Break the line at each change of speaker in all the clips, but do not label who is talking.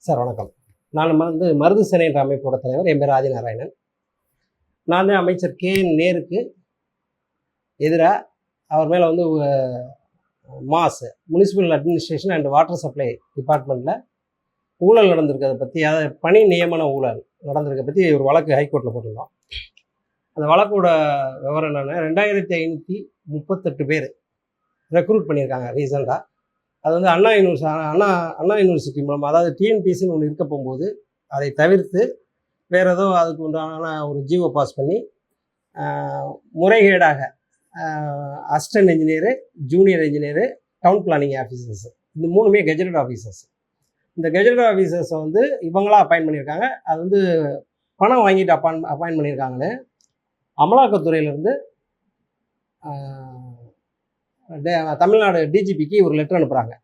Sir வணக்கம். நான் மருது சேனை என்ற அமைப்போட தலைவர். என் பேர் ஆதிநாராயணன். நான் தான் அமைச்சர் நேருக்கு எதிராக அவர் மேலே municipal administration and water supply டிபார்ட்மெண்ட்டில் ஊழல் நடந்திருக்கிறத பற்றி, அதாவது பணி நியமன ஊழல் நடந்திருக்க பற்றி ஒரு வழக்கு ஹைகோர்ட்டில் போட்டிருந்தோம். அந்த வழக்கோட விவரம் என்னென்னா, 2538 பேர் ரெக்ரூட் பண்ணியிருக்காங்க ரீசெண்டாக. அது அண்ணா யூனிவர்சிட்டி மூலமாக, அதாவது டிஎன்பிசின்னு ஒன்று இருக்க போகும்போது அதை தவிர்த்து வேறு ஏதோ அதுக்கு உண்டான ஒரு ஜிஓ பாஸ் பண்ணி முறைகேடாக assistant engineer, junior engineer, down planning officers, இந்த மூணுமே கெஜெட்டட் ஆஃபீஸர்ஸ். இந்த கெஜெட்டட் ஆஃபீஸர்ஸை இவங்களாம் அப்பாயின்ட் பண்ணியிருக்காங்க. அது பணம் வாங்கிட்டு அப்பாயின்ட் பண்ணியிருக்காங்கன்னு அமலாக்கத்துறையிலேருந்து தமிழ்நாடு டிஜிபிக்கு ஒரு லெட்டர் அனுப்புகிறாங்க.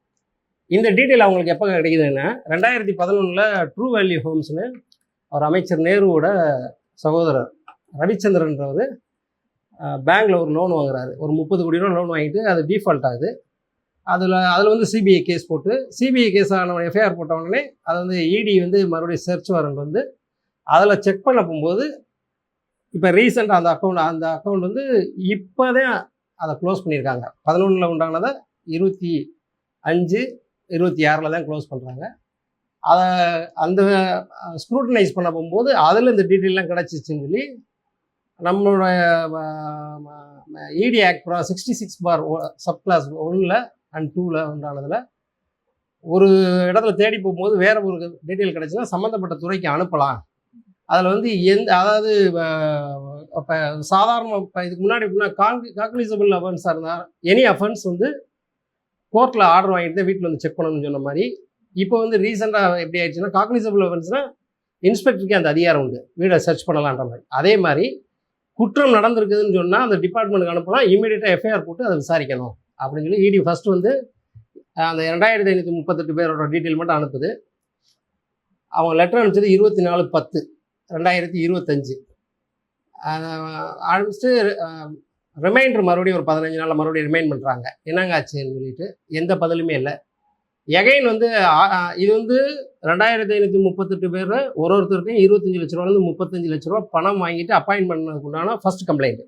இந்த டீட்டெயில் அவங்களுக்கு எப்போ கிடைக்குதுன்னா, 2011 ட்ரூ வேல்யூ ஹோம்ஸ்னு அவர் அமைச்சர் நேருவோட சகோதரர் ரவிச்சந்திரன்றவர் பேங்க்கில் ஒரு லோன் வாங்குறாரு. ஒரு 30 கோடி ரூபா லோன் வாங்கிட்டு அது டீஃபால்ட் ஆகுது. அதில் சிபிஐ கேஸ் போட்டு, சிபிஐ கேஸ் ஆன எஃப்ஐஆர் போட்ட உடனே அது இடி மறுபடியும் சர்ச் வாரண்ட் அதில் செக் பண்ண போகும்போது இப்போ ரீசெண்டாக அந்த அக்கௌண்ட் இப்போ தான் அதை க்ளோஸ் பண்ணியிருக்காங்க. 11 உண்டானதை 25, 26 தான் க்ளோஸ் பண்ணுறாங்க. அதை அந்த ஸ்க்ரூட்டனைஸ் பண்ண போகும்போது அதில் இந்த டீட்டெயிலாம் கிடச்சிச்சின்னு சொல்லி நம்மளோட இடி ஆக்ட் 66 சப் கிளாஸ் 1 and 2 உண்டானதில் ஒரு இடத்துல தேடி போகும்போது வேறு ஒரு டீட்டெயில் கிடச்சுன்னா சம்மந்தப்பட்ட துறைக்கு அனுப்பலாம். அதில் அதாவது இப்போ சாதாரண இப்போ இதுக்கு முன்னாடி காக்னிசபிள் அஃபென்ஸாக இருந்தால் எனி அஃபென்ஸ் கோர்ட்டில் ஆர்டர் வாங்கிட்டு தான் வீட்டில் செக் பண்ணணும்னு சொன்ன மாதிரி, இப்போ ரீசெண்டாக எப்படி ஆயிடுச்சுன்னா, காக்னிசபிள் அஃபென்ஸ்னால் இன்ஸ்பெக்டருக்கே அந்த அதிகாரம் உண்டு வீடை சர்ச் பண்ணலான்ற மாதிரி. அதே மாதிரி குற்றம் நடந்திருக்குதுன்னு சொன்னால் அந்த டிபார்ட்மெண்ட்டுக்கு அனுப்பலாம், இமீடியட்டாக எஃப்ஐஆர் போட்டு அதை விசாரிக்கணும் அப்படின்னு சொல்லி இடி ஃபஸ்ட்டு அந்த 2538 பேரோட டீட்டெயில் மட்டும் அனுப்புது. அவங்க லெட்டர் அனுப்பிச்சது 24/10/2025. அனுப்பிச்சிட்டு ரிமைண்டர் மறுபடியும் ஒரு 15 நாளில் மறுபடியும் ரிமைண்ட் பண்ணுறாங்க. என்னங்க ஆச்சுன்னு சொல்லிட்டு எந்த பதிலுமே இல்லை. எகைன் இது 2538 பேர் ஒருத்தருக்கும் 25 லட்ச ரூபாலேருந்து 35 லட்ச ரூபா பணம் வாங்கிட்டு அப்பாயின்ட் பண்ணதுக்கு உண்டான first complaint.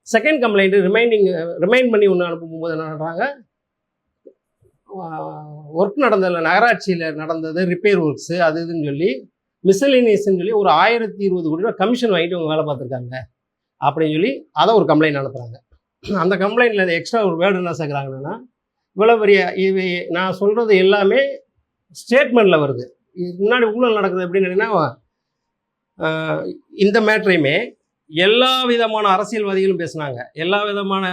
Second complaint remind பண்ணி ஒன்று அனுப்பும்போது என்ன பண்ணுறாங்க, ஒர்க் நடந்ததில்ல, நகராட்சியில் நடந்தது ரிப்பேர் ஒர்க்ஸு அது இதுன்னு சொல்லி மிஸ்சலினியஸ்ன்னு சொல்லி ஒரு 1020 கோடி ரூபா கமிஷன் வாங்கிட்டு அவங்க வேலை பார்த்துருக்காங்க அப்படின்னு சொல்லி அதை ஒரு கம்ப்ளைண்ட் அனுப்புகிறாங்க. அந்த கம்ப்ளைண்ட்டில் எக்ஸ்ட்ரா ஒரு வேர்டு என்ன சேர்க்குறாங்கன்னா, இவ்வளோ பெரிய நான் சொல்கிறது எல்லாமே ஸ்டேட்மெண்ட்டில் வருது. இதுக்கு முன்னாடி ஊழல் நடக்குது எப்படின்னு கேட்டிங்கன்னா, இந்த மேட்ரையுமே எல்லா விதமான அரசியல்வாதிகளும் பேசுனாங்க, எல்லா விதமான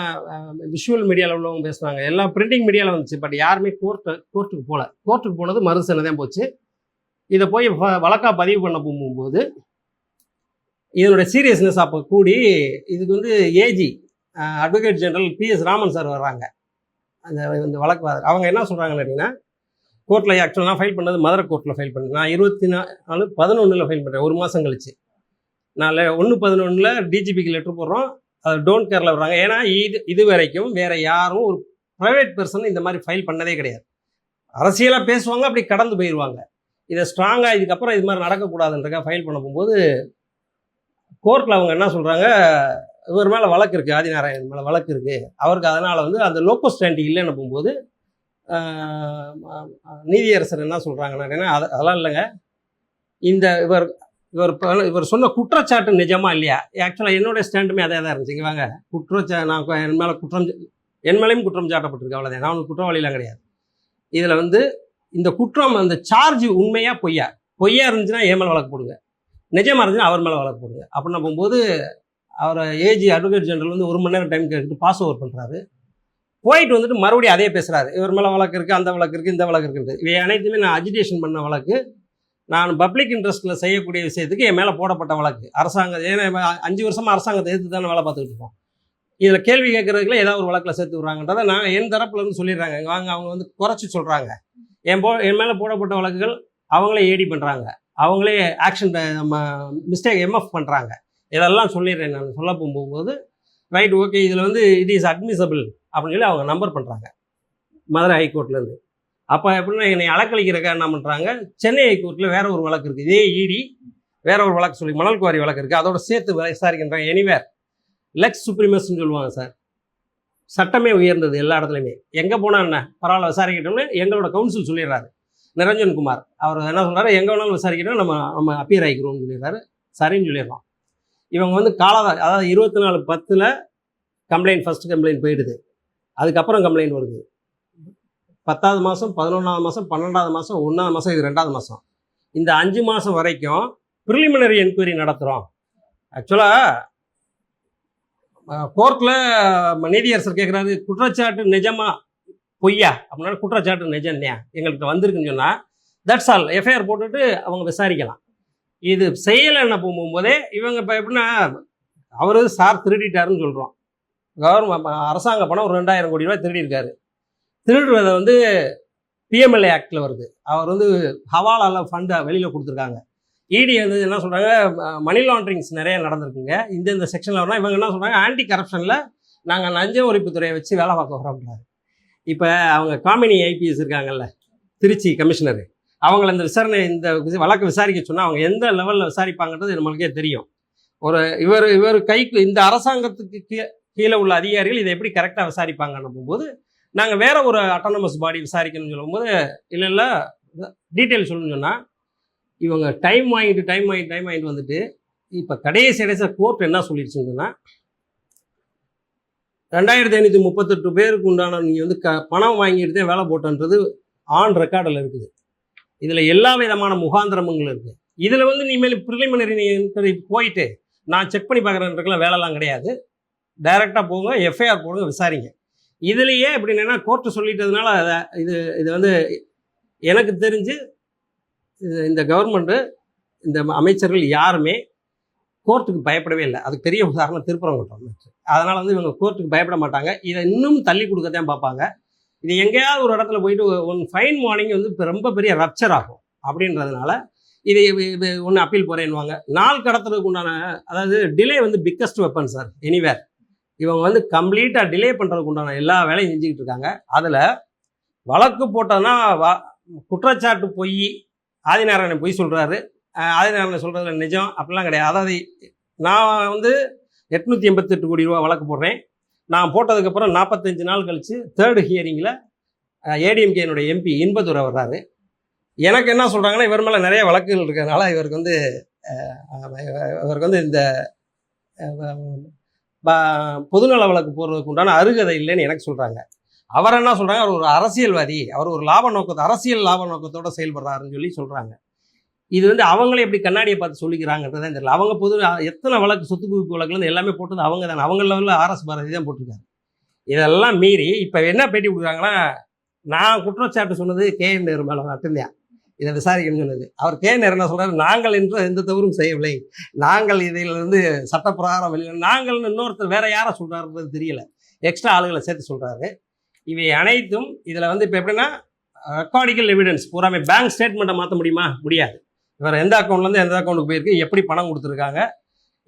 விஷுவல் மீடியாவில் உள்ளவங்க பேசுனாங்க, எல்லா பிரிண்டிங் மீடியாவில் வந்துச்சு. பட் யாருமே கோர்ட்டுக்கு போகல. கோர்ட்டுக்கு போனது மருதுசேனை தான் போச்சு. இதை போய் வழக்காக பதிவு பண்ண போகும்போது இதனுடைய சீரியஸ்னஸ் அப்போ கூடி இதுக்கு AG advocate general PS Raman sir வர்றாங்க. இந்த வழக்கு அவங்க என்ன சொல்கிறாங்கன்னு கேட்டிங்கன்னா, கோர்ட்டில் ஆக்சுவலாக நான் ஃபைல் பண்ணது மதுரை கோர்ட்டில் ஃபைல் பண்ணேன். நான் 24/11 ஃபைல் பண்ணுறேன், ஒரு மாதம் கழிச்சு. நான் 1/11 டிஜிபிக்கு லெட்டர் போடுறோம். அது டோன்ட் கேரில் வர்றாங்க. ஏன்னா இது வரைக்கும் வேறு யாரும் ஒரு ப்ரைவேட் பர்சன் இந்த மாதிரி ஃபைல் பண்ணதே கிடையாது. அரசியலாக பேசுவாங்க, அப்படி கடந்து போயிடுவாங்க. இதை ஸ்ட்ராங்காக இதுக்கப்புறம் இது மாதிரி நடக்கக்கூடாதுன்றக்காக ஃபைல் பண்ண போகும்போது கோர்ட்டில் அவங்க என்ன சொல்கிறாங்க, இவர் மேலே வழக்கு இருக்குது, ஆதிநாராயணன் மேலே வழக்கு இருக்குது, அவருக்கு அதனால் அந்த லோக்கோ ஸ்டாண்டி இல்லைன்னு போகும்போது நீதியரசர் என்ன சொல்கிறாங்கன்னா, அதெல்லாம் இல்லைங்க, இந்த இவர் சொன்ன குற்றச்சாட்டு நிஜமா இல்லையா? ஆக்சுவலாக என்னுடைய ஸ்டாண்டுமே அதே தான் இருந்துச்சு. இங்கே வாங்க, நான் என் மேலேயும் குற்றம் சாட்டப்பட்டிருக்கு, அவ்வளோதான். நான் குற்றவாளிலாம் கிடையாது. இதில் இந்த குற்றம், அந்த சார்ஜ் உண்மையாக பொய்யா இருந்துச்சுன்னா என் மேலே வழக்கு போடுங்க, நிஜமாக இருந்துச்சுன்னா அவர் மேலே வழக்கு போடுங்க அப்படின்னு போகும்போது அவர் ஏஜி அட்வொகேட் ஜெனரல் 1 மணி நேரம் டைம் கேட்டு பாஸ் ஓவர் பண்ணுறாரு. போயிட்டு மறுபடியும் அதே பேசுகிறாரு, இவர் மேலே வழக்கு இருக்குது, அந்த வழக்கு இருக்குது, இந்த வழக்கு இருக்குது. இவை அனைத்துமே நான் அஜிடேஷன் பண்ண வழக்கு, நான் பப்ளிக் இன்ட்ரெஸ்ட்டில் செய்யக்கூடிய விஷயத்துக்கு என் மேலே போடப்பட்ட வழக்கு. அரசாங்கம், ஏன்னா 5 வருஷமாக அரசாங்கத்தை எதிர்த்து தானே வேலை பார்த்துக்கிட்டு இருக்கோம். இதில் கேள்வி கேட்குறதுக்குள்ள ஏதாவது ஒரு வழக்கில் சேர்த்து விட்றாங்கன்றதை நான் என் தரப்புலேருந்து சொல்லிடுறாங்க. வாங்க, அவங்க குறைச்சி சொல்கிறாங்க. என் மேலே போடப்பட்ட வழக்குகள் அவங்களே ஏடி பண்ணுறாங்க, அவங்களே ஆக்ஷன் நம்ம மிஸ்டேக் எம்எஃப் பண்ணுறாங்க. இதெல்லாம் சொல்லிடுறேன். நான் சொல்ல போகும்போது ரைட், ஓகே, இதில் இட் இஸ் அட்மிசபிள் அப்படின்னு சொல்லி அவங்க நம்பர் பண்ணுறாங்க மதுரை ஹைகோர்ட்லேருந்து. அப்போ எப்படின்னா என்னை அலக்களிக்கிறக்கா என்ன பண்ணுறாங்க, சென்னை ஹைகோர்ட்டில் வேற ஒரு வழக்கு இருக்குது, இதே இடி வேற ஒரு வழக்கு சொல்லி மணல் குவாரி வழக்கு இருக்குது, அதோட சேர்த்து விசாரிக்கின்றாங்க. எனிவேர் லெக்ஸ் சுப்ரீமஸ்ன்னு சொல்லுவாங்க சார், சட்டமே உயர்ந்தது எல்லா இடத்துலையுமே. எங்கே போனால் என்ன பரவாயில்ல விசாரிக்கட்டும்னு எங்களோட கவுன்சில் சொல்லிடுறாரு நிரஞ்சன் குமார். அவர் என்ன சொல்கிறாரு, எங்கே வேணாலும் விசாரிக்கணும், நம்ம அப்பியர் ஆகிக்கிறோம்னு சொல்லிடுறாரு. சரின்னு சொல்லிடுறோம். இவங்க வந்து அதாவது 24/10 கம்ப்ளைண்ட், ஃபர்ஸ்ட் கம்ப்ளைண்ட் போயிடுது. அதுக்கப்புறம் கம்ப்ளைண்ட் வருது 10வது மாதம், 11வது மாதம், 12வது மாதம், 1வது மாதம், இது 2வது மாதம். இந்த 5 மாதம் வரைக்கும் ப்ரிலிமினரி என்கொயரி நடத்துகிறோம். ஆக்சுவலாக கோர்ட்டில் நீதியரசர் கேட்குறாரு, குற்றச்சாட்டு நிஜமா பொய்யா அப்படின்னா, குற்றச்சாட்டு நிஜம்யா எங்கள்கிட்ட வந்திருக்குன்னு சொன்னால் தட்ஸ் ஆல், எஃப்ஐஆர் போட்டுட்டு அவங்க விசாரிக்கலாம். இது செய்யலை என்ன போகும்போதே இவங்க இப்போ எப்படின்னா, அவரு சார் திருடிட்டாருன்னு சொல்கிறோம். அரசாங்க பணம் ஒரு 2000 கோடி ரூபாய் திருடியிருக்காரு. திருடுறதை வந்து பிஎம்எல்ஏ ஆக்டில் வருது. அவர் வந்து ஹவாலாவில் ஃபண்டை வெளியில் கொடுத்துருக்காங்க. இடி வந்து என்ன சொல்கிறாங்க, மணி லாண்ட்ரிங்ஸ் நிறைய நடந்திருக்குங்க இந்த செக்ஷனில் வரலாம். இவங்க என்ன சொல்கிறாங்க, ஆன்டி கரப்ஷனில் நாங்கள் லஞ்ச ஒழிப்புத்துறையை வச்சு வேலை பார்க்க வரோம்ன்றாரு. இப்போ அவங்க காமினி ஐபிஎஸ் இருக்காங்கல்ல, திருச்சி கமிஷனர், அவங்கள இந்த விசாரணை இந்த வழக்கு விசாரிக்க சொன்னால் அவங்க எந்த லெவலில் விசாரிப்பாங்கன்றது நம்மளுக்கே தெரியும். ஒரு இவர் கைக்கு இந்த அரசாங்கத்துக்கு கீழே உள்ள அதிகாரிகள் இதை எப்படி கரெக்டாக விசாரிப்பாங்கன்னு போது, நாங்கள் வேற ஒரு அட்டானமஸ் பாடி விசாரிக்கணும்னு சொல்லும்போது, இல்லை டீட்டெயில் சொல்லணும்னு சொன்னால் இவங்க டைம் வாங்கிட்டு வந்துட்டு இப்போ கடைசி கோர்ட் என்ன சொல்லிடுச்சுன்னு சொன்னால், 2538 பேருக்கு உண்டான நீங்கள் வந்து பணம் வாங்கிட்டு வேலை போட்டன்றது ஆன் ரெக்கார்டில் இருக்குது. இதில் எல்லா விதமான முகாந்திரமுங்களும் இருக்குது. இதில் வந்து இனிமேல் ப்ரிலிமினரி போயிட்டு நான் செக் பண்ணி பார்க்குறேன்றதுக்குலாம் வேலைலாம் கிடையாது. டைரெக்டாக போங்க, எஃப்ஐஆர் போடுங்க, விசாரிங்க. இதுலேயே எப்படின்னா கோர்ட்டு சொல்லிட்டதுனால இது வந்து எனக்கு தெரிஞ்சு இந்த கவர்மெண்ட்டு, இந்த அமைச்சர்கள் யாருமே கோர்ட்டுக்கு பயப்படவே இல்லை. அதுக்கு பெரிய உதாரணம் திருப்பரங்குன்றம். அதனால் வந்து இவங்க கோர்ட்டுக்கு பயப்பட மாட்டாங்க. இதை இன்னும் தள்ளி கொடுக்கத்தான் பார்ப்பாங்க. இது எங்கேயாவது ஒரு இடத்துல போயிட்டு ஃபைன் மார்னிங் வந்து இப்போ ரொம்ப பெரிய ரப்சர் ஆகும். அப்படின்றதுனால இது ஒன்று அப்பீல் போகிறேன்னுவாங்க. நாள் கடத்துறதுக்கு உண்டான, அதாவது டிலே வந்து பிக்கஸ்ட் வெப்பன் சார் எனிவேர். இவங்க வந்து கம்ப்ளீட்டாக டிலே பண்ணுறதுக்கு உண்டான எல்லா வேலையும் செஞ்சுக்கிட்டு இருக்காங்க. அதில் வழக்கு போட்டோன்னா குற்றச்சாட்டு பொய், ஆதிநாராயணன் பொய் சொல்கிறாரு, ஆதிநாராயணன் சொல்கிறதுல நிஜம் அப்படிலாம் கிடையாது. அதாவது நான் வந்து 888 கோடி ரூபா வழக்கு போடுறேன். நான் போட்டதுக்கப்புறம் 45 நாள் கழித்து 3rd ஹியரிங்கில் ஏடிஎம்கேனுடைய எம்பி இன்பதுரை வர்றாரு. எனக்கு என்ன சொல்கிறாங்கன்னா, இவர் மேலே நிறைய வழக்குகள் இருக்கிறதுனால இவருக்கு வந்து இந்த பொதுநல வழக்கு போடுறதுக்கு உண்டான அருகதை இல்லைன்னு எனக்கு சொல்கிறாங்க. அவர் என்ன சொல்கிறாங்க, அவர் ஒரு அரசியல்வாதி, அவர் ஒரு அரசியல் லாப நோக்கத்தோடு செயல்படுறாருன்னு சொல்கிறாங்க. இது வந்து அவங்களே எப்படி கண்ணாடியை பார்த்து சொல்லிக்கிறாங்கன்றதான் தெரியல. அவங்க எத்தனை வழக்கு, சொத்து குவிப்பு வழக்குலேருந்து எல்லாமே போட்டது அவங்க தானே. அவங்க லெவலில் ஆர்எஸ் பாரதி தான் போட்டிருக்காரு. இதெல்லாம் மீறி இப்போ என்ன பேட்டி கொடுக்குறாங்கன்னா, நான் குற்றச்சாட்டு சொன்னது கேஎன் நேரு மேலே மட்டும்தான் இதை விசாரிக்கணும்னு சொன்னது. அவர் கேஎன் நேரு என்ன சொல்கிறார், நாங்கள் என்று எந்த தவறும் செய்யவில்லை, நாங்கள் இதிலிருந்து சட்டப்பிரகாரம் வெளியில், நாங்கள்னு இன்னொருத்தர் வேற யாரை சொல்கிறாருன்றது தெரியல, எக்ஸ்ட்ரா ஆளுகளை சேர்த்து சொல்கிறாரு. இவை அனைத்தும் இதில் வந்து இப்போ எப்படின்னா, ரெக்கார்டிக்கல் எவிடன்ஸ் பூராமே பேங்க் ஸ்டேட்மெண்ட்டை மாற்ற முடியுமா? முடியாது. இவர் எந்த அக்கௌண்ட்லேருந்து எந்த அக்கௌண்ட்டுக்கு போயிருக்கு, எப்படி பணம் கொடுத்துருக்காங்க,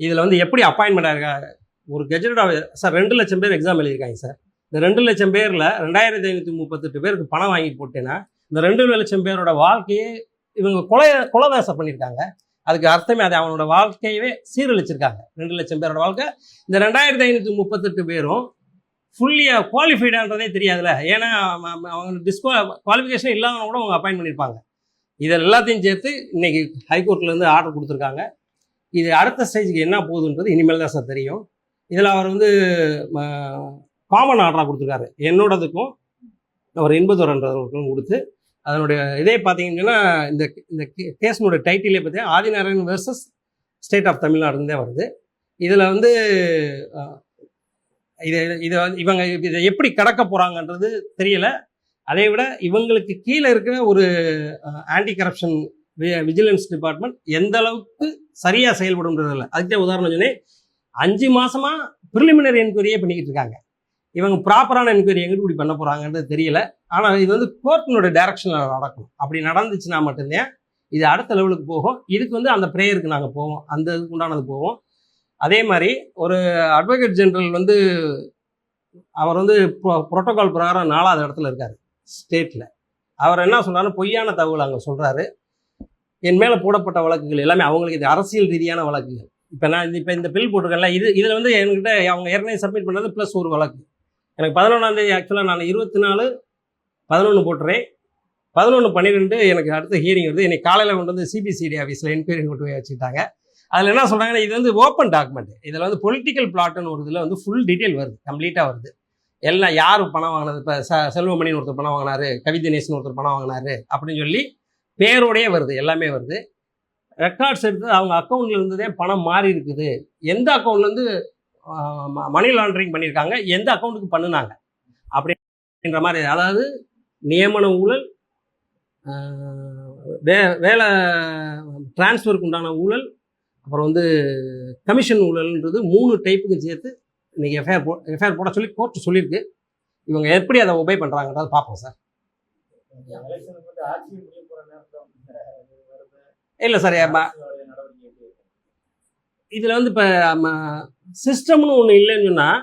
இதில் வந்து எப்படி அப்பாயின்மெண்ட் ஆகிருக்காங்க. ஒரு கெஜெட்டட் சார் 2 லட்சம் பேர் எக்ஸாம் எழுதியிருக்காங்க சார். இந்த 2 லட்சம் பேரில் 2538 பேருக்கு பணம் வாங்கிட்டு போட்டேன்னா, இந்த 2 லட்சம் பேரோட வாழ்க்கையே இவங்க கொலைதாசம் பண்ணியிருக்காங்க. அதுக்கு அர்த்தமே அது, அவனோட வாழ்க்கையவே சீரழிச்சிருக்காங்க. 2 லட்சம் பேரோட வாழ்க்கை. இந்த 2538 பேரும் ஃபுல்லியாக குவாலிஃபைடான்றதே தெரியாதுல்ல. ஏன்னா அவங்க குவாலிஃபிகேஷன் இல்லாதவங்க கூட அவங்க அப்பாயின்ட் பண்ணியிருப்பாங்க. இதில் எல்லாத்தையும் சேர்த்து இன்றைக்கி ஹைகோர்ட்லேருந்து ஆர்டர் கொடுத்துருக்காங்க. இது அடுத்த ஸ்டேஜுக்கு என்ன போகுதுன்றது இனிமேல் தான் சார் தெரியும். இதில் அவர் வந்து காமன் ஆர்டராக கொடுத்துருக்காரு. என்னோடதுக்கும் அவர் இன்பதுரன்றவர்களுக்கும் கொடுத்து, அதனுடைய இதே பார்த்தீங்கன்னா இந்த கேஸினுடைய டைட்டிலே பார்த்தீங்கன்னா ஆதிநாராயணன் வெர்சஸ் ஸ்டேட் ஆஃப் தமிழ்நாடுன்னு வருது. இதில் வந்து இவங்க இதை எப்படி கடக்க போகிறாங்கன்றது தெரியல. அதை விட இவங்களுக்கு கீழே இருக்கிற ஒரு ஆன்டி கரப்ஷன் விஜிலன்ஸ் டிபார்ட்மெண்ட் எந்த அளவுக்கு சரியாக செயல்படும்ன்றதில்ல. அதுக்கே உதாரணம் சொன்னேன், 5 மாதமாக ப்ரிலிமினரி என்கொயரியே பண்ணிக்கிட்டு இருக்காங்க. இவங்க ப்ராப்பரான என்கொயரி எங்கிட்டு இப்படி பண்ண போகிறாங்கன்றது தெரியல. ஆனால் இது வந்து கோர்ட்டினுடைய டைரக்ஷனில் நடக்கும். அப்படி நடந்துச்சுன்னா மட்டும்தான் இது அடுத்த லெவலுக்கு போகும். இதுக்கு வந்து அந்த ப்ரேயருக்கு நாங்கள் போவோம், அந்த இதுக்கு உண்டானது போவோம். அதே மாதிரி ஒரு அட்வொகேட் ஜெனரல் வந்து அவர் வந்து புரோட்டோகால் பிரகாரம் 4வது இடத்துல இருக்கார் ஸ்டேட்டில். அவர் என்ன சொல்றாரு, பொய்யான தகவல் அங்கே சொல்றாரு. என் மேலே போடப்பட்ட வழக்குகள் எல்லாமே அவங்களுக்கு இது அரசியல் ரீதியான வழக்குகள். இப்போ நான் இந்த பில் போட்டிருக்கேன்ல, இதில் வந்து என்கிட்ட அவங்க ஏற்கனவே சப்மிட் பண்ணது ப்ளஸ் ஒரு வழக்கு. எனக்கு 11ஆம் தேதி ஆக்சுவலாக நான் 24/11 போட்டுறேன். 11/12 எனக்கு அடுத்த ஹியரிங் வருது. இன்னைக்கு காலையில் கொண்டு வந்து சிபிசிடி ஆஃபீஸில் என்கொயரி கொண்டு போய் வச்சுக்கிட்டாங்க. அதில் என்ன சொல்கிறாங்கன்னா, இது வந்து ஓப்பன் டாக்குமெண்ட். இதில் வந்து பொலிட்டிக்கல் பிளாட்னு ஒரு இதில் வந்து ஃபுல் டீட்டெயில் வருது, கம்ப்ளீட்டாக வருது. எல்லாம் யார் பணம் வாங்கினது, இப்போ செல்வமணின்னு ஒருத்தர் பணம் வாங்கினாரு, கவிதினேசன் ஒருத்தர் பணம் வாங்கினாரு அப்படின்னு சொல்லி பேரோடையே வருது, எல்லாமே வருது. ரெக்கார்ட்ஸ் எடுத்து அவங்க அக்கௌண்ட்ல இருந்ததே பணம் மாறி இருக்குது, எந்த அக்கௌண்ட்லேருந்து மணி லாண்டரிங் பண்ணியிருக்காங்க, எந்த அக்கௌண்ட்டுக்கு பண்ணினாங்க அப்படின்ற மாதிரி. அதாவது நியமன ஊழல், வேலை டிரான்ஸ்ஃபருக்கு உண்டான ஊழல், அப்புறம் வந்து கமிஷன் ஊழல்ன்றது 3 டைப்புக்கு சேர்த்து இன்றைக்கி எஃப்ஐஆர் போட சொல்லி கோர்ட்டு சொல்லியிருக்கு. இவங்க எப்படி அதை ஒபே பண்ணுறாங்கன்றதை பார்ப்போம் சார். இல்லை சார், இதில் வந்து இப்போ சிஸ்டம்னு ஒன்று இல்லைன்னு சொன்னால்,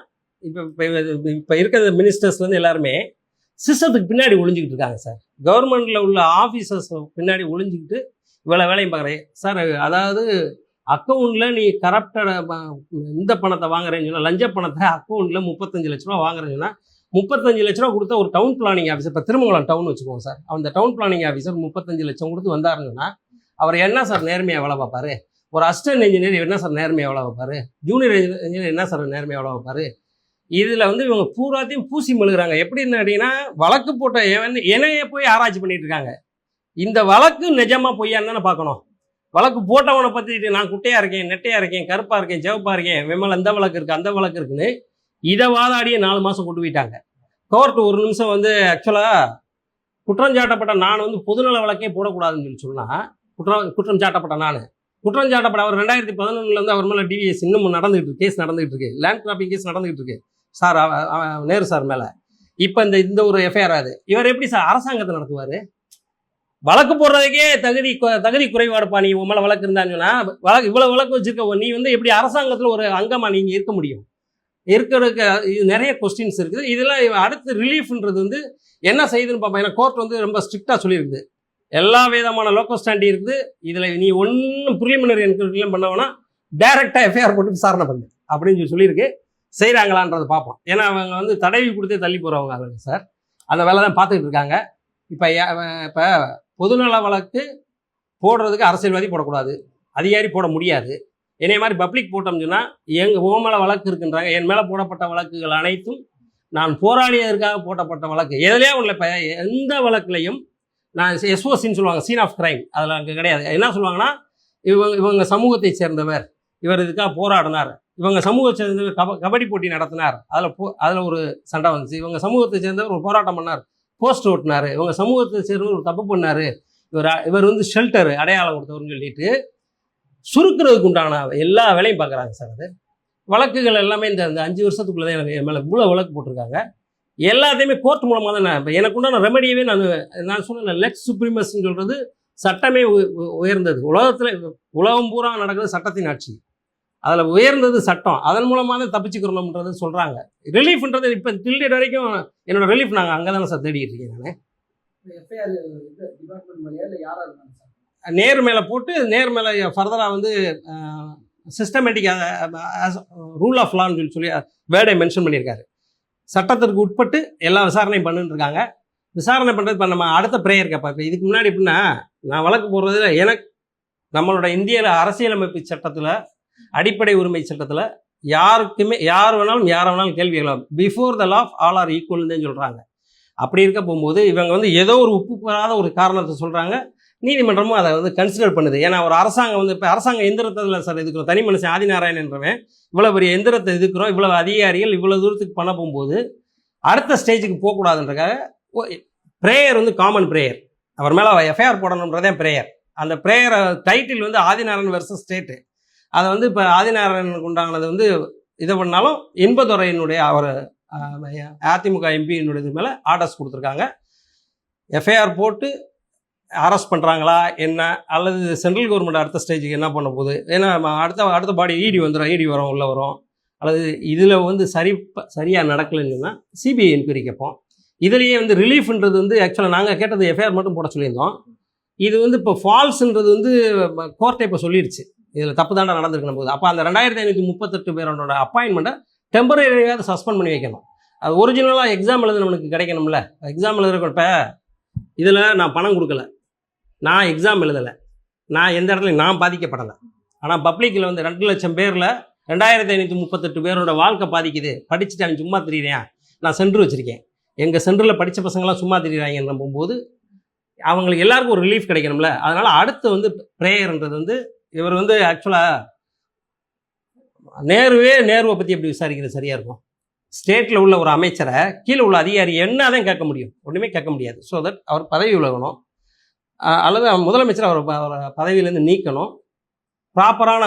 இப்போ இருக்கிற மினிஸ்டர்ஸ்லேருந்து எல்லாருமே சிஸ்டத்துக்கு பின்னாடி ஒளிஞ்சிக்கிட்டு இருக்காங்க சார். கவர்மெண்ட்டில் உள்ள ஆஃபீஸர்ஸ் பின்னாடி ஒளிஞ்சிக்கிட்டு இவ்வளோ வேலையும் பார்க்குறேன் சார். அதாவது அக்கௌண்ட்டில் நீ கரப்டட் இந்த பணத்தை வாங்குறேன்னு சொன்னால், லஞ்ச பணத்தை அக்கௌண்ட்டில் 35 லட்ச ரூபா வாங்குறேன்னு சொன்னால், 35 லட்ச ரூபா கொடுத்த ஒரு டவுன் பிளானிங் ஆஃபீஸர், இப்போ திருமங்கலம் டவுன் வச்சுக்கோங்க சார், அந்த டவுன் பிளானிங் ஆஃபீஸர் 35 லட்சம் கொடுத்து வந்தாருங்கன்னா அவர் என்ன சார் நேர்மையாக வேலை பார்ப்பாரு? ஒரு அசிஸ்டன்ட் இன்ஜினியர் என்ன சார் நேர்மையாக வேலை பார்ப்பாரு? ஜூனியர் இன்ஜினியர் என்ன சார் நேர்மையாக வேலை பார்ப்பாரு? இதில் வந்து இவங்க பூராத்தையும் பூசி மெழுகிறாங்க. எப்படின்னு கேட்டிங்கன்னா, வழக்கு போட்ட என்னையே போய் ஆராய்ச்சி பண்ணிட்டு இருக்காங்க. இந்த வழக்கு நிஜமாக பொய்யான்னு தானே பார்க்கணும். வழக்கு போட்டவனை பற்றி நான் குட்டையாக இருக்கேன், நெட்டையாக இருக்கேன், கருப்பாக இருக்கேன், சிவப்பாக இருக்கேன், விமல் இந்த வழக்கு இருக்குது, அந்த வழக்கு இருக்குன்னு இதை வாதாடியே 4 மாதம் கொண்டு போயிட்டாங்க. கோர்ட் ஒரு நிமிஷம் வந்து ஆக்சுவலாக குற்றம் சாட்டப்பட்ட நான் வந்து பொதுநல வழக்கே போடக்கூடாதுன்னு சொல்லி சொன்னால், குற்றம் சாட்டப்பட்ட நான் குற்றம் சாட்டப்பட்ட அவர் 2011 அவர் மேலே டிவிஎஸ் இன்னும் நடந்துகிட்டு இருக்கு, கேஸ் நடந்துகிட்டு இருக்கு, லேண்ட் கிராப்பிங் கேஸ் நடந்துகிட்டு இருக்கு சார், நேரு சார் மேலே. இப்போ இந்த ஒரு எஃப்ஐஆர் ஆகுது. இவர் எப்படி சார் அரசாங்கத்தை நடத்துவார்? வழக்கு போடுறதுக்கே தகுதி குறைபாடுப்பா. நீ உன் மேலே வழக்கு இருந்தான்னு சொன்னால், இவ்வளோ வழக்கு வச்சிருக்க நீ வந்து எப்படி அரசாங்கத்தில் ஒரு அங்கமாக நீங்கள் இருக்க முடியும்? இருக்கிறதுக்கு இது நிறைய கொஸ்டின்ஸ் இருக்குது. இதெல்லாம் அடுத்து ரிலீஃப்ன்றது வந்து என்ன செய்யுதுன்னு பார்ப்போம். ஏன்னா கோர்ட் வந்து ரொம்ப ஸ்ட்ரிக்டாக சொல்லியிருக்குது, எல்லா விதமான லோக்கல் ஸ்டாண்டி இருக்குது. இதில் நீ ஒன்றும் ப்ரிலிமினரி என்கொயரிலாம் பண்ணவனா டைரெக்டாக எஃப்ஐஆர் போட்டு விசாரணை பண்ணு அப்படின்னு சொல்லியிருக்கு. செய்கிறாங்களான்றதை பார்ப்போம். ஏன்னா அவங்க வந்து தடவி கொடுத்தே தள்ளி போகிறவங்க அவங்க சார், அந்த வேலை தான் பார்த்துக்கிட்டு இருக்காங்க. இப்போ பொதுநல வழக்கு போடுறதுக்கு அரசியல்வாதி போடக்கூடாது, அதிகாரி போட முடியாது. என்னைய மாதிரி பப்ளிக் போட்டோம்னு சொன்னால், உன் மேலே வழக்கு இருக்குன்றாங்க. என் மேலே போடப்பட்ட வழக்குகள் அனைத்தும் நான் போராடியதற்காக போட்டப்பட்ட வழக்கு. எதுலையா ஒன்றில் இப்போ எந்த வழக்குலையும் நான் எஸ்ஓசின்னு சொல்லுவாங்க, சீன் ஆஃப் கிரைம், அதில் அங்கே கிடையாது. என்ன சொல்லுவாங்கன்னா, இவங்க சமூகத்தை சேர்ந்தவர், இவர் இதுக்காக போராடினார், இவங்க சமூகத்தை சேர்ந்தவர் கபடி போட்டி நடத்தினார், அதில் ஒரு சண்டை வந்துச்சு. இவங்க சமூகத்தை சேர்ந்தவர் ஒரு போராட்டம் பண்ணார், போஸ்ட் ஓட்டினார், இவங்க சமூகத்தை சேர்ந்தவர் ஒரு தப்பு பண்ணார், இவர் வந்து ஷெல்டர் அடையாளம் கொடுத்தவர்னு சொல்லிட்டு சுருக்கிறதுக்கு உண்டான எல்லா வேலையும் பார்க்குறாங்க சார். அது வழக்குகள் எல்லாமே இந்த 5 வருஷத்துக்குள்ளே தான் எனக்கு மேலே இவ்வளோ வழக்கு போட்டிருக்காங்க. எல்லாத்தையுமே கோர்ட் மூலமாக தான் இப்போ எனக்கு உண்டான ரெமடியவே நான் சொன்ன லெக்ஸ் சுப்ரீமஸ்ன்னு சொல்கிறது சட்டமே உயர்ந்தது. உலகம் பூரா நடக்கிறது சட்டத்தின் ஆட்சி, அதில் உயர்ந்தது சட்டம், அதன் மூலமாக தான் தப்பிச்சுக்கிறோம்ன்றது சொல்கிறாங்க. ரிலீஃப்ன்றது இப்போ டில்டேட் வரைக்கும் என்னோட ரிலீஃப் நாங்கள் அங்கே தானே சார் தேடிட்டு இருக்கேன். நான் எஃப்ஐஆர் டிபார்ட்மெண்ட் மேலே இல்லை யாராக இருந்தாங்க சார், நேர் மேலே போட்டு நேர் மேலே ஃபர்தராக வந்து சிஸ்டமேட்டிக் ரூல் ஆஃப் லான்னு சொல்லி வேர்டை மென்ஷன் பண்ணியிருக்காரு. சட்டத்திற்கு உட்பட்டு எல்லா விசாரணையும் பண்ணிட்டு இருக்காங்க. விசாரணை பண்ணுறது இப்போ நம்ம அடுத்த ப்ரேயர் கேட்பா. இப்போ இதுக்கு முன்னாடி எப்படின்னா, நான் வழக்கு போடுறதுல எனக்கு நம்மளோட இந்திய அரசியலமைப்பு சட்டத்தில், அடிப்படை உரிமை சட்டத்தில் யார் வேணாலும் கேள்வி கேட்கலாம். Before the law all are ஈக்குவல்னு சொல்கிறாங்க. அப்படி இருக்க போகும்போது இவங்க வந்து ஏதோ ஒரு ஒப்பு பெறாத ஒரு காரணத்தை சொல்கிறாங்க, நீதிமன்றமும் அதை வந்து கன்சிடர் பண்ணுது. ஏன்னா ஒரு அரசாங்கம் வந்து இப்போ அரசாங்க எந்திரத்தில் சார் எதுக்குறோம், தனி மனுஷன் ஆதிநாராயணன்றவன் இவ்வளோ பெரிய எந்திரத்தை எதுக்குறோம், இவ்வளோ அதிகாரிகள் இவ்வளோ தூரத்துக்கு பண்ண போகும்போது அடுத்த ஸ்டேஜுக்கு போகக்கூடாதுன்றக்காக ப்ரேயர் வந்து காமன் ப்ரேயர், அவர் மேலே எஃப்ஐஆர் போடணுன்றதே ப்ரேயர். அந்த ப்ரேயரை டைட்டில் வந்து ஆதிநாராயணன் வெர்சஸ் ஸ்டேட்டு. அதை வந்து இப்போ ஆதிநாராயணனுக்கு உண்டானது வந்து இதை பண்ணாலும் இன்பதுரையினுடைய அவர் அதிமுக எம்பியினுடைய மேலே ஆர்டர்ஸ் கொடுத்துருக்காங்க. எஃப்ஐஆர் போட்டு அரெஸ்ட் பண்ணுறாங்களா என்ன, அல்லது சென்ட்ரல் கவர்மெண்ட் அடுத்த ஸ்டேஜுக்கு என்ன பண்ண போகுது? ஏன்னா அடுத்த பாடி இடி வந்துடும், இடி வரும், உள்ளே வரும். அல்லது இதில் வந்து சரியாக நடக்கலைன்னு சொன்னால் சிபிஐ என்கொயரி கேட்போம். இதுலேயே வந்து ரிலீஃப்ன்றது வந்து ஆக்சுவலாக நாங்கள் கேட்டது எஃப்ஐஆர் மட்டும் போட சொல்லியிருந்தோம். இது வந்து இப்போ ஃபால்ஸ்ன்றது வந்து கோர்ட்டை இப்போ சொல்லிடுச்சு, இதில் தப்பு தாண்டா நடந்திருக்கணும் போது. அப்போ அந்த 2538 பேரோட அப்பாயின்மெண்ட்டை டெம்பரரியாவது சஸ்பெண்ட் பண்ணி வைக்கணும். அது ஒரிஜினலாக எக்ஸாம் எழுதுனவனுக்கு கிடைக்கணும்ல. எக்ஸாம் எழுதுறப்ப இதில் நான் பணம் கொடுக்கல, நான் எக்ஸாம் எழுதலை, நான் எந்த இடத்துலையும் நான் பாதிக்கப்படலை. ஆனால் பப்ளிக்கில் வந்து 2 லட்சம் பேரில் 2538 பேரோட வாழ்க்கை பாதிக்குது. படிச்சுட்டு அவன் சும்மா திரியிறேன். நான் சென்டர் வச்சுருக்கேன், எங்கள் சென்டரில் படித்த பசங்களாம் சும்மா திரியிறாங்கன்னு நம்பும்போது அவங்களுக்கு எல்லாருக்கும் ஒரு ரிலீஃப் கிடைக்கணும்ல. அதனால் அடுத்து வந்து ப்ரேயர்ன்றது வந்து இவர் வந்து ஆக்சுவலாக நேருவை பற்றி எப்படி விசாரிக்கிறது சரியாக இருக்கும்? ஸ்டேட்டில் உள்ள ஒரு அமைச்சரை கீழே உள்ள அதிகாரி என்ன தான் கேட்க முடியும்? ஒன்றுமே கேட்க முடியாது. ஸோ தட் அவர் பதவி விலகணும், அல்லது முதலமைச்சர் அவர் பதவியிலேருந்து நீக்கணும். ப்ராப்பரான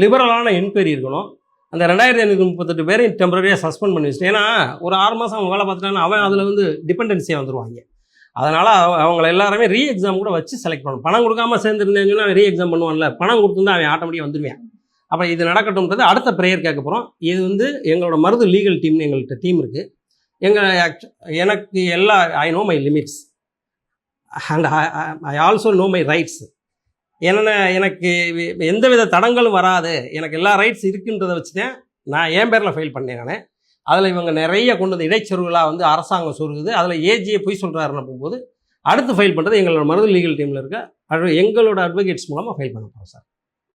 லிபரலான என்கொயரி இருக்கணும். அந்த 2538 பேரையும் டெம்பரரியாக சஸ்பெண்ட் பண்ணி வச்சுட்டு, ஏன்னா ஒரு 6 மாதம் அவங்க வேலை பார்த்துட்டாங்கன்னா அவன் அதில் வந்து டிபெண்டன்சியாக வந்துடுவாங்க. அதனால் அவங்கள எல்லாருமே ரீ எக்ஸாம் கூட வச்சு செலக்ட் பண்ணணும். பணம் கொடுக்காம சேர்ந்துருந்தேங்கன்னா ரீ எக்ஸாம் பண்ணுவான்ல, பணம் கொடுத்துருந்தா அவன் ஆட்டோமேட்டிக்காக வந்துடுவேன். அப்போ இது நடக்கட்டும்ன்றது அடுத்த ப்ரேயர் கேட்க போகிறோம். இது வந்து எங்களோட மருது லீகல் டீம்னு எங்கள்கிட்ட டீம் இருக்குது. எனக்கு எல்லா I know my limits and I also know my rights. என்னென்ன எனக்கு எந்தவித தடங்களும் வராது, எனக்கு எல்லா ரைட்ஸ் இருக்குன்றதை வச்சுதான் நான் என் பேரில் ஃபைல் பண்ணேன். நான் அதில் இவங்க நிறைய கொண்டு வந்து இடைச்சொருகளாக வந்து அரசாங்கம் சொருகுது. அதில் ஏஜியை போய் சொல்கிறாருன்னு போகும்போது அடுத்து ஃபைல் பண்ணுறது எங்களோட மருது லீகல் டீமில் இருக்க எங்களோட அட்வொகேட்ஸ் மூலமாக ஃபைல் பண்ண போகிறோம் சார்.